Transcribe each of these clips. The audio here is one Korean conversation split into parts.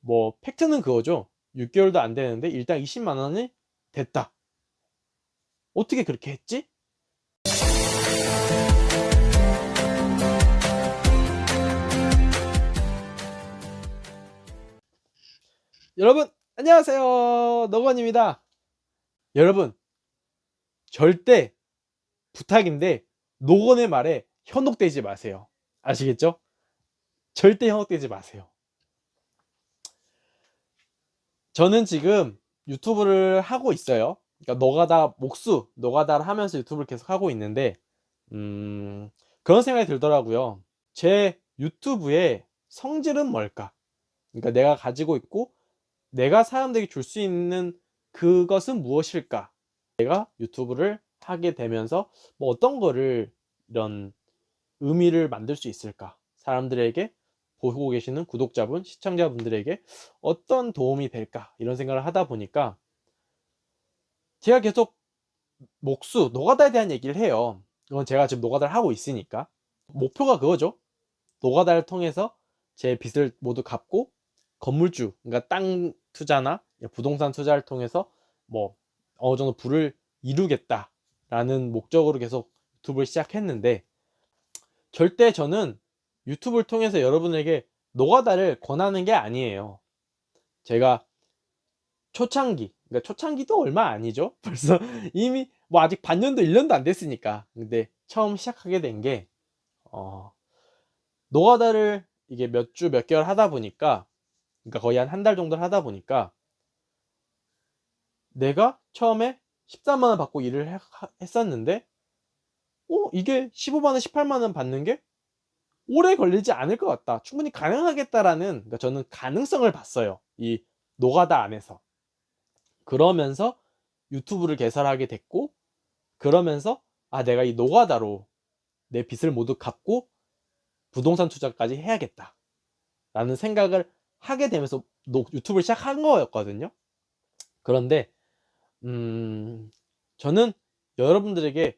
뭐 팩트는 그거죠. 6개월도 안 되는데 일당 20만 원이 됐다. 어떻게 그렇게 했지? 여러분 안녕하세요. 너건입니다. 여러분 절대 부탁인데 노건의 말에 현혹되지 마세요. 아시겠죠? 절대 현혹되지 마세요. 저는 지금 유튜브를 하고 있어요. 그러니까 노가다 노가다를 하면서 유튜브를 계속 하고 있는데 그런 생각이 들더라고요. 제 유튜브의 성질은 뭘까? 그러니까 내가 가지고 있고 내가 사람들에게 줄 수 있는 그것은 무엇일까? 내가 유튜브를 하게 되면서 뭐 어떤 거를 이런 의미를 만들 수 있을까? 사람들에게 보고 계시는 구독자분, 시청자분들에게 어떤 도움이 될까? 이런 생각을 하다 보니까 제가 계속 노가다에 대한 얘기를 해요. 그건 제가 지금 노가다를 하고 있으니까. 목표가 그거죠. 노가다를 통해서 제 빚을 모두 갚고 건물주, 그러니까 땅 투자나 부동산 투자를 통해서 뭐 어느 정도 부를 이루겠다라는 목적으로 계속 유튜브를 시작했는데 절대 저는 유튜브를 통해서 여러분에게 노가다를 권하는 게 아니에요. 제가 초창기, 그러니까 초창기도 얼마 아니죠. 벌써 이미 뭐 아직 반년도 1년도 안 됐으니까. 근데 처음 시작하게 된 게 노가다를 이게 몇 주 몇 개월 하다 보니까, 그러니까 거의 한 달 정도 하다 보니까 내가 처음에 13만 원 받고 일을 했었는데 이게 15만 원, 18만 원 받는 게 오래 걸리지 않을 것 같다. 충분히 가능하겠다라는, 그러니까 저는 가능성을 봤어요. 이 노가다 안에서. 그러면서 유튜브를 개설하게 됐고, 그러면서 내가 이 노가다로 내 빚을 모두 갚고 부동산 투자까지 해야겠다 라는 생각을 하게 되면서 유튜브를 시작한 거였거든요. 그런데 저는 여러분들에게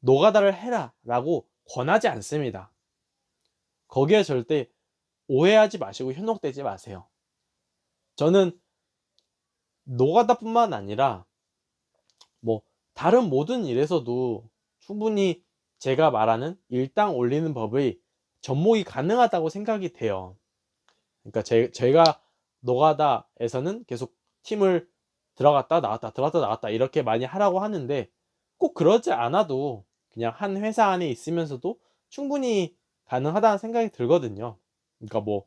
노가다를 해라 라고 권하지 않습니다. 거기에 절대 오해하지 마시고 현혹되지 마세요. 저는 노가다뿐만 아니라 뭐 다른 모든 일에서도 충분히 제가 말하는 일당 올리는 법의 접목이 가능하다고 생각이 돼요. 그러니까 제가 노가다에서는 계속 팀을 들어갔다 나왔다 들어갔다 나왔다 이렇게 많이 하라고 하는데 꼭 그러지 않아도 그냥 한 회사 안에 있으면서도 충분히 가능하다는 생각이 들거든요. 그러니까 뭐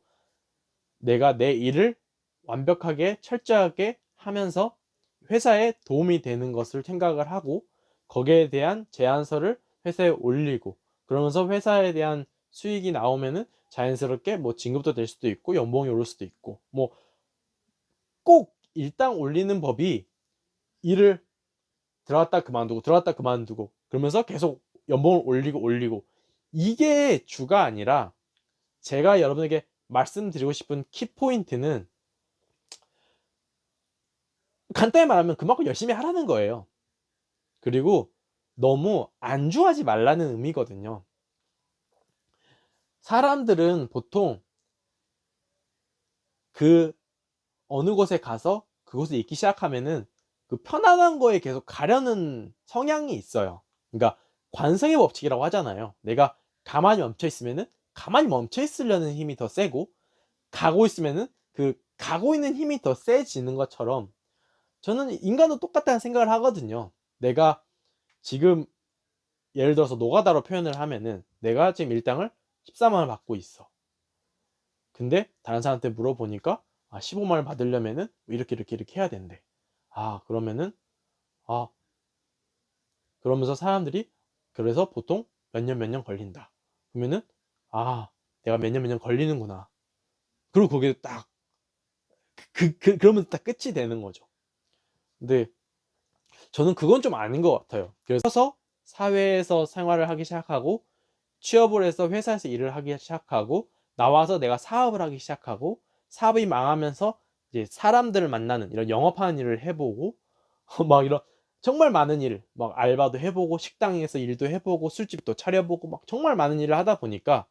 내가 내 일을 완벽하게 철저하게 하면서 회사에 도움이 되는 것을 생각을 하고 거기에 대한 제안서를 회사에 올리고 그러면서 회사에 대한 수익이 나오면은 자연스럽게 뭐 진급도 될 수도 있고 연봉이 오를 수도 있고 뭐 꼭 일당 올리는 법이 일을 들어갔다 그만두고 들어갔다 그만두고 그러면서 계속 연봉을 올리고 이게 주가 아니라 제가 여러분에게 말씀드리고 싶은 키포인트는 간단히 말하면 그만큼 열심히 하라는 거예요. 그리고 너무 안주하지 말라는 의미거든요. 사람들은 보통 그 어느 곳에 가서 그곳에 있기 시작하면은 그 편안한 거에 계속 가려는 성향이 있어요. 그러니까 관성의 법칙이라고 하잖아요. 내가 가만히 멈춰 있으면은 가만히 멈춰 있으려는 힘이 더 세고 가고 있으면은 그 가고 있는 힘이 더 세지는 것처럼 저는 인간도 똑같다는 생각을 하거든요. 내가 지금 예를 들어서 노가다로 표현을 하면은 내가 지금 일당을 14만 원 받고 있어. 근데 다른 사람한테 물어보니까 15만 원 받으려면은 이렇게 해야 된대. 그러면은 아 그러면서 사람들이 그래서 보통 몇 년 걸린다. 그러면은 내가 몇 년 걸리는구나. 그리고 거기에 딱 그러면 딱 끝이 되는 거죠. 근데 저는 그건 좀 아닌 것 같아요. 그래서 사회에서 생활을 하기 시작하고 취업을 해서 회사에서 일을 하기 시작하고 나와서 내가 사업을 하기 시작하고 사업이 망하면서 이제 사람들을 만나는 이런 영업하는 일을 해보고 막 이런 정말 많은 일, 막 알바도 해보고 식당에서 일도 해보고 술집도 차려보고 막 정말 많은 일을 하다 보니까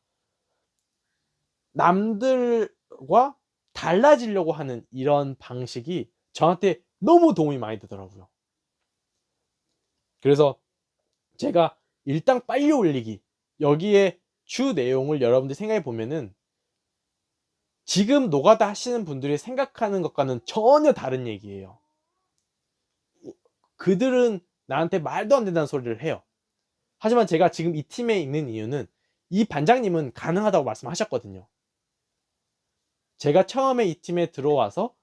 남들과 달라지려고 하는 이런 방식이 저한테 너무 도움이 많이 되더라고요. 그래서 제가 일당 빨리 올리기, 여기에 주 내용을 여러분들이 생각해 보면은 지금 노가다 하시는 분들이 생각하는 것과는 전혀 다른 얘기예요. 그들은 나한테 말도 안 된다는 소리를 해요. 하지만 제가 지금 이 팀에 있는 이유는 이 반장님은 가능하다고 말씀하셨거든요. 제가 처음에 이 팀에 들어와서,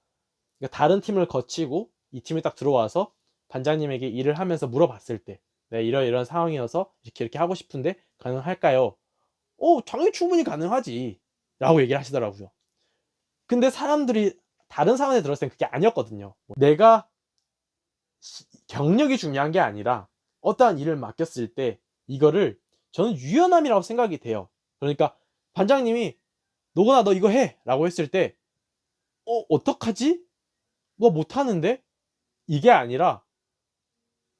그러니까 다른 팀을 거치고 이 팀에 딱 들어와서 반장님에게 일을 하면서 물어봤을 때, 네, 이런 상황이어서 이렇게 하고 싶은데 가능할까요? 당연히 충분히 가능하지 라고 얘기를 하시더라고요. 근데 사람들이, 다른 사람한테 들었을 땐 그게 아니었거든요. 내가 경력이 중요한 게 아니라 어떠한 일을 맡겼을 때 이거를 저는 유연함이라고 생각이 돼요. 그러니까 반장님이 노건아 너 이거 해 라고 했을 때 어떡하지? 뭐 못하는데? 이게 아니라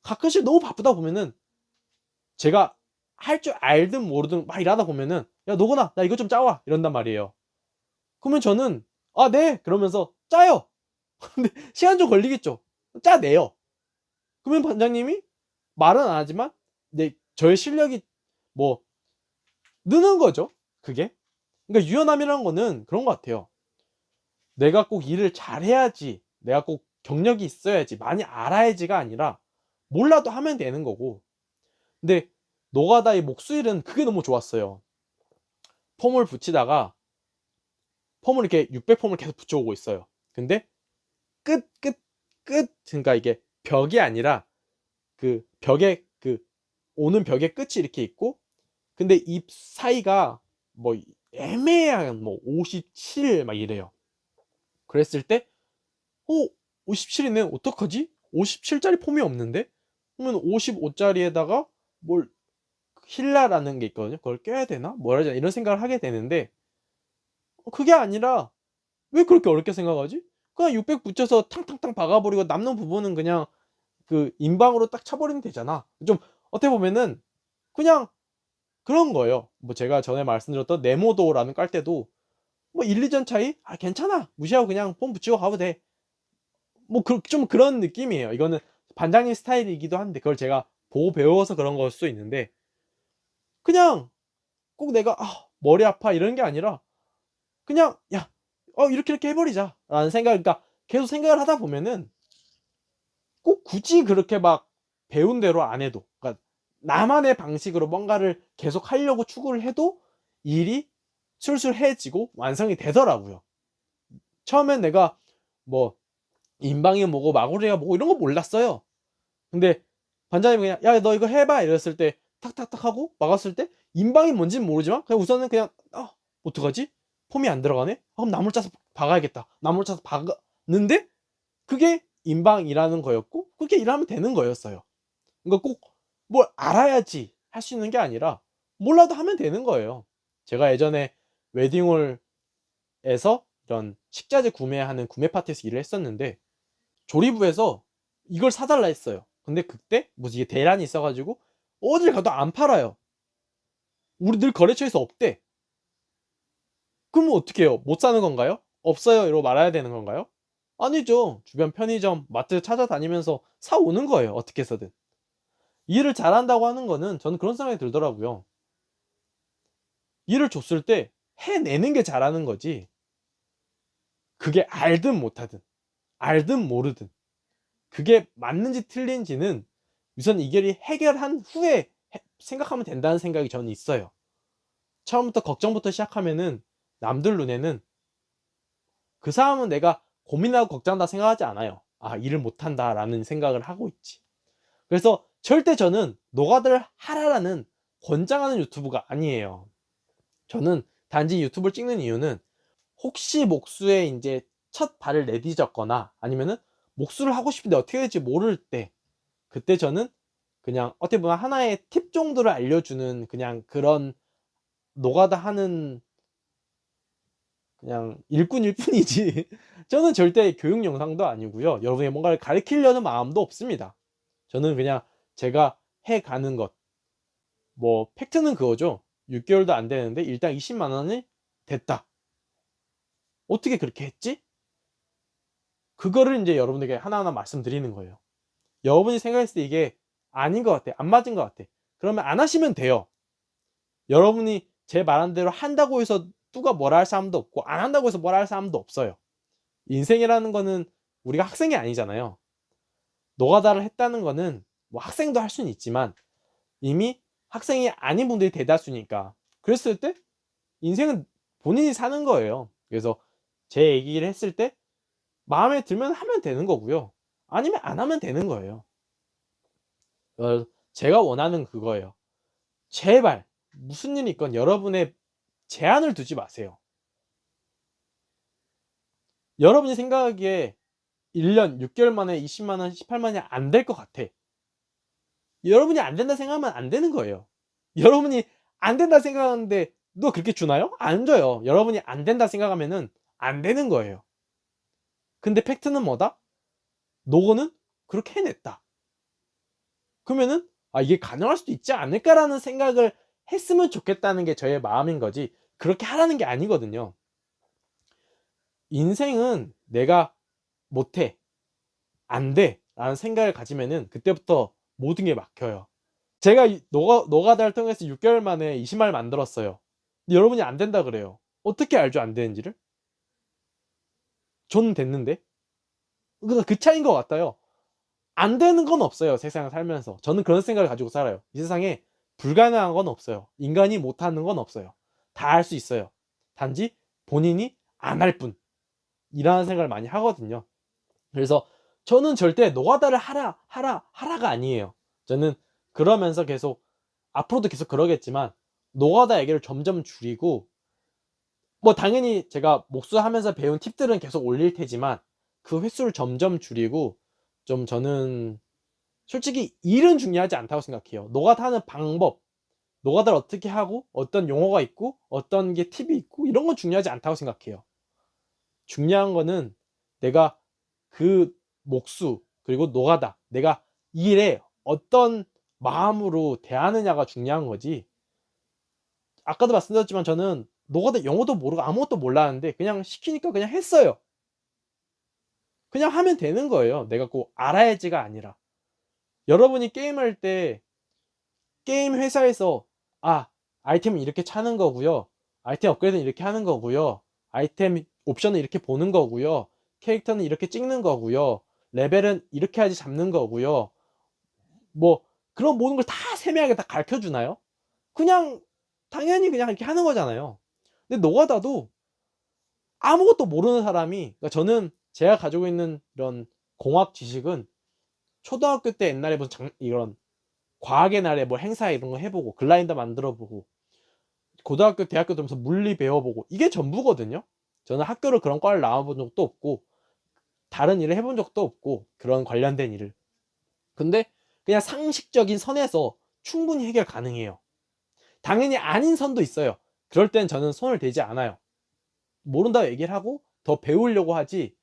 가끔씩 너무 바쁘다 보면은 제가 할 줄 알든 모르든 막 일하다 보면은 야 노건아 나 이거 좀 짜와 이런단 말이에요. 그러면 저는 아 네 그러면서 짜요. 근데 시간 좀 걸리겠죠. 짜내요. 그러면 반장님이 말은 안 하지만 저의 실력이 뭐 느는 거죠. 그게. 그러니까 유연함이라는 거는 그런 것 같아요. 내가 꼭 일을 잘해야지, 내가 꼭 경력이 있어야지, 많이 알아야지가 아니라 몰라도 하면 되는 거고. 근데 노가다의 목수일은 그게 너무 좋았어요. 폼을 붙이다가 폼을 이렇게 600폼을 계속 붙여오고 있어요. 근데 끝 그러니까 이게 벽이 아니라 그 벽에 오는 벽의 끝이 이렇게 있고, 근데 이 사이가 뭐 애매한 뭐 57 막 이래요. 그랬을 때 57이네 어떡하지? 57짜리 폼이 없는데? 그러면 55짜리에다가 뭘 힐라라는 게 있거든요. 그걸 껴야 되나? 뭐라 하지? 이런 생각을 하게 되는데 그게 아니라 왜 그렇게 어렵게 생각하지? 그냥 600 붙여서 탕탕탕 박아버리고 남는 부분은 그냥 그 인방으로 딱 쳐버리면 되잖아. 좀 어떻게 보면은 그냥 그런 거예요. 뭐 제가 전에 말씀드렸던 네모도라는 깔 때도 뭐 1, 2전 차이? 아 괜찮아. 무시하고 그냥 폼 붙이고 가도 돼. 뭐 좀 그런 느낌이에요. 이거는 반장님 스타일이기도 한데 그걸 제가 보고 배워서 그런 걸 수도 있는데 그냥 꼭 내가 머리 아파 이런 게 아니라 그냥 야 이렇게 해버리자 라는 생각. 그러니까 계속 생각을 하다 보면은 꼭 굳이 그렇게 막 배운 대로 안 해도, 그러니까 나만의 방식으로 뭔가를 계속 하려고 추구를 해도 일이 술술해지고 완성이 되더라고요. 처음엔 내가 뭐 인방이 뭐고 마구리가 뭐고 이런 거 몰랐어요. 근데 반장님이 그냥 야 너 이거 해봐 이랬을 때 탁탁탁 하고 막았을 때 인방이 뭔지는 모르지만 그냥 우선은 그냥 어떡하지? 폼이 안 들어가네? 그럼 나무를 짜서 박아야겠다. 나무를 짜서 박았는데 그게 인방이라는 거였고 그렇게 일하면 되는 거였어요. 그러니까 꼭 뭘 알아야지 할 수 있는 게 아니라 몰라도 하면 되는 거예요. 제가 예전에 웨딩홀에서 이런 식자재 구매하는 구매 파트에서 일을 했었는데 조리부에서 이걸 사달라 했어요. 근데 그때 뭐지 이게 대란이 있어가지고 어딜 가도 안 팔아요. 우리 늘 거래처에서 없대. 그러면 어떻게 해요? 못 사는 건가요? 없어요 이러고 말아야 되는 건가요? 아니죠. 주변 편의점, 마트 찾아다니면서 사오는 거예요. 어떻게 해서든. 일을 잘한다고 하는 거는 저는 그런 생각이 들더라고요. 일을 줬을 때 해내는 게 잘하는 거지. 그게 알든 못하든, 알든 모르든, 그게 맞는지 틀린지는 우선 이결이 해결한 후에 생각하면 된다는 생각이 저는 있어요. 처음부터 걱정부터 시작하면은 남들 눈에는 그 사람은 내가 고민하고 걱정한다 생각하지 않아요. 일을 못한다 라는 생각을 하고 있지. 그래서 절대 저는 노가다를 하라라는 권장하는 유튜브가 아니에요. 저는 단지 유튜브를 찍는 이유는 혹시 목수에 이제 첫 발을 내디뎠거나 아니면은 목수를 하고 싶은데 어떻게 될지 모를 때, 그때 저는 그냥 어떻게 보면 하나의 팁 정도를 알려주는 그냥 그런 노가다 하는 그냥 일꾼일 뿐이지 저는 절대 교육 영상도 아니고요. 여러분이 뭔가를 가르치려는 마음도 없습니다. 저는 그냥 제가 해가는 것, 뭐 팩트는 그거죠. 6개월도 안 되는데 일당 20만 원이 됐다. 어떻게 그렇게 했지? 그거를 인제 여러분에게 하나하나 말씀드리는 거예요. 여러분이 생각했을 때 이게 아닌 것 같아. 안 맞은 것 같아. 그러면 안 하시면 돼요. 여러분이 제 말한 대로 한다고 해서 누가 뭐라 할 사람도 없고 안 한다고 해서 뭐라 할 사람도 없어요. 인생이라는 거는 우리가 학생이 아니잖아요. 노가다를 했다는 거는 뭐 학생도 할 수는 있지만 이미 학생이 아닌 분들이 대다수니까 그랬을 때 인생은 본인이 사는 거예요. 그래서 제 얘기를 했을 때 마음에 들면 하면 되는 거고요. 아니면 안 하면 되는 거예요. 제가 원하는 그거예요. 제발 무슨 일이 있건 여러분의 제한을 두지 마세요. 여러분이 생각하기에 1년 6개월 만에 20만 원, 18만 원이 안 될 것 같아. 여러분이 안 된다 생각하면 안 되는 거예요. 여러분이 안 된다 생각하는데 누가 그렇게 주나요? 안 줘요. 여러분이 안 된다 생각하면은 안 되는 거예요. 근데 팩트는 뭐다? 노고는 그렇게 해냈다. 그러면은 '아 이게 가능할 수도 있지 않을까.'라는 생각을 했으면 좋겠다는 게 저의 마음인 거지 그렇게 하라는 게 아니거든요. 인생은 '내가 못해. 안 돼.'라는 생각을 가지면은 그때부터 모든 게 막혀요. 제가 이 노가다를 통해서 6개월 만에 20만 원을 만들었어요. 근데 여러분이 안 된다 그래요. 어떻게 알죠 안 되는지를? 저는 됐는데. 그러니까 그 차이인 것 같아요. 안 되는 건 없어요 세상을 살면서. 저는 그런 생각을 가지고 살아요. 이 세상에 불가능한 건 없어요. 인간이 못하는 건 없어요. 다 할 수 있어요. 단지 본인이 안 할 뿐. 이라는 생각을 많이 하거든요. 그래서 저는 절대 노가다를 하라가 아니에요. 저는 그러면서 계속 앞으로도 계속 그러겠지만 노가다 얘기를 점점 줄이고 뭐 당연히 제가 목수하면서 배운 팁들은 계속 올릴 테지만 그 횟수를 점점 줄이고 좀 저는 솔직히 일은 중요하지 않다고 생각해요. 노가다 하는 방법, 노가다를 어떻게 하고 어떤 용어가 있고 어떤 게 팁이 있고 이런 건 중요하지 않다고 생각해요. 중요한 거는 내가 그 목수 그리고 노가다 내가 이 일에 어떤 마음으로 대하느냐가 중요한 거지. 아까도 말씀드렸지만 저는 노가다 영어도 모르고 아무것도 몰랐는데 그냥 시키니까 그냥 했어요. 그냥 하면 되는 거예요. 내가 꼭 알아야지가 아니라. 여러분이 게임할 때 게임 회사에서 아이템은 이렇게 차는 거고요. 아이템 업그레이드는 이렇게 하는 거고요. 아이템 옵션은 이렇게 보는 거고요. 캐릭터는 이렇게 찍는 거고요. 레벨은 이렇게 해야지 잡는 거고요. 뭐 그런 모든 걸 다 세밀하게 다 가르쳐 주나요? 그냥 당연히 그냥 이렇게 하는 거잖아요. 근데 노가다도 아무것도 모르는 사람이 그러니까 저는 제가 가지고 있는 이런 공학 지식은 초등학교 때 옛날에 무슨 이런 과학의 날에 뭐 행사 이런 거 해보고 글라이더 만들어 보고 고등학교 대학교 들면서 물리 배워보고 이게 전부거든요. 저는 학교를 그런 과를 나와본 적도 없고 다른 일을 해본 적도 없고 그런 관련된 일을 근데 그냥 상식적인 선에서 충분히 해결 가능해요. 당연히 아닌 선도 있어요. 그럴 땐 저는 손을 대지 않아요. 모른다고 얘기를 하고 더 배우려고 하지.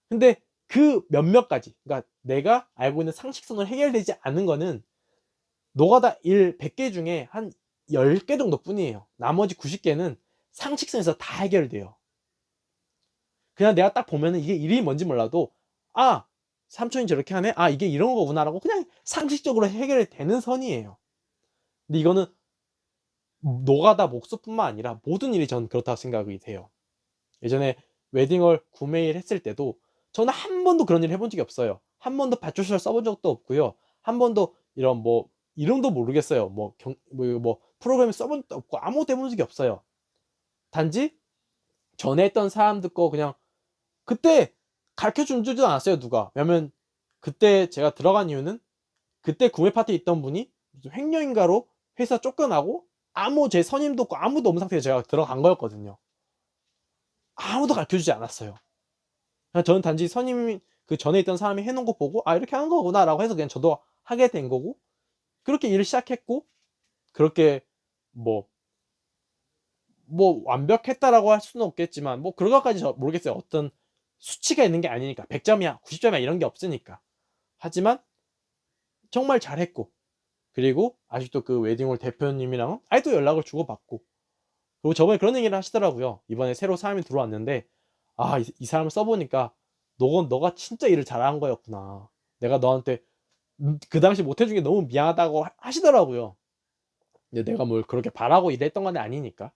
근데 그 몇몇 가지 그러니까 내가 알고 있는 상식선으로 해결되지 않은 거는 노가다 일 100개 중에 한 10개 정도뿐이에요. 나머지 90개는 상식선에서 다 해결돼요. 그냥 내가 딱 보면은 이게 이름이 뭔지 몰라도 삼촌이 저렇게 하네? 이게 이런 거구나라고 그냥 상식적으로 해결이 되는 선이에요. 근데 이거는 노가다 목수뿐만 아니라 모든 일이 저는 그렇다고 생각이 돼요. 예전에 웨딩홀 구매일 했을 때도 저는 한 번도 그런 일을 해본 적이 없어요. 한 번도 발주서를 써본 적도 없고요. 한 번도 이런 뭐 이름도 모르겠어요. 뭐 프로그램을 써본 적도 없고 아무것도 해본 적이 없어요. 단지 전에 했던 사람들 거 그냥 그때 가르쳐 주지도 않았어요 누가. 왜냐면 그때 제가 들어간 이유는 그때 구매 파트에 있던 분이 무슨 횡령인가로 회사 쫓겨나고 제 선임도 없고 아무도 없는 상태에서 제가 들어간 거였거든요. 아무도 가르쳐 주지 않았어요. 그냥 저는 단지 선임 그 전에 있던 사람이 해 놓은 거 보고 '아 이렇게 하는 거구나.'라고 해서 그냥 저도 하게 된 거고 그렇게 일을 시작했고 그렇게 뭐 완벽했다라고 할 수는 없겠지만 뭐 그런 것까지 저 모르겠어요. 어떤 수치가 있는 게 아니니까 100 점이야 90 점이야 이런 게 없으니까. 하지만 정말 잘했고 그리고 아직도 그 웨딩홀 대표님이랑은 아직도 연락을 주고받고 그리고 저번에 그런 얘기를 하시더라고요. 이번에 새로 사람이 들어왔는데 아, 이 사람을 써보니까 너가 진짜 일을 잘한 거였구나. 내가 너한테 그 당시 못해준 게 너무 미안하다고 하시더라고요. 근데 내가 뭘 그렇게 바라고 일했던 건 아니니까.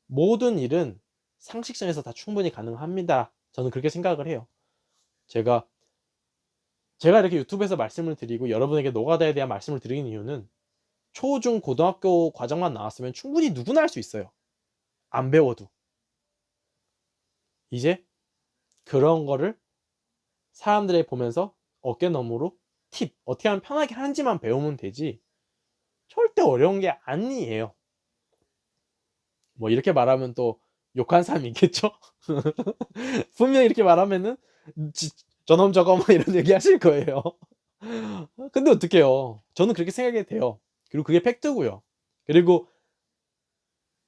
모든 일은 상식선에서 다 충분히 가능합니다. 저는 그렇게 생각을 해요. 제가 이렇게 유튜브에서 말씀을 드리고 여러분에게 노가다에 대한 말씀을 드리는 이유는 초, 중, 고등학교 과정만 나왔으면 충분히 누구나 할 수 있어요. 안 배워도. 이제 그런 거를 사람들이 보면서 어깨너머로 팁, 어떻게 하면 편하게 하는지만 배우면 되지 절대 어려운 게 아니에요. 뭐 이렇게 말하면 또 욕하는 사람이 있겠죠? 분명히 이렇게 말하면은 저놈 저거 막 이런 얘기 하실 거예요. 근데 어떡해요. 저는 그렇게 생각이 돼요. 그리고 그게 팩트고요. 그리고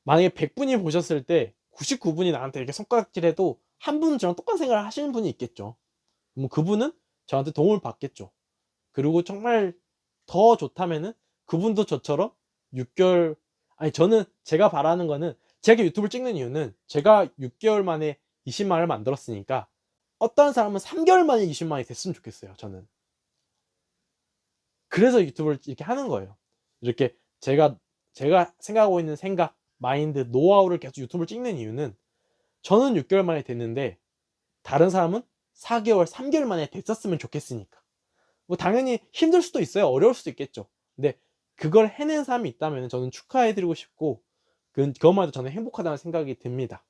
만약에 100분이 보셨을 때 99분이 나한테 이렇게 손가락질해도 한 분은 저랑 똑같은 생각을 하시는 분이 있겠죠. 그럼 그분은 저한테 도움을 받겠죠. 그리고 정말 더 좋다면은 그분도 저처럼 6개월, 아니 저는 제가 바라는 거는, 제가 유튜브를 찍는 이유는 제가 6개월 만에 20만을 만들었으니까 어떤 사람은 3개월 만에 20만이 됐으면 좋겠어요. 저는 그래서 유튜브를 이렇게 하는 거예요. 이렇게 제가 생각하고 있는 생각, 마인드, 노하우를 계속 유튜브를 찍는 이유는 저는 6개월 만에 됐는데 다른 사람은 4개월, 3개월 만에 됐었으면 좋겠으니까. 뭐 당연히 힘들 수도 있어요. 어려울 수도 있겠죠. 근데 그걸 해낸 사람이 있다면 저는 축하해드리고 싶고 그것만 해도 저는 행복하다는 생각이 듭니다.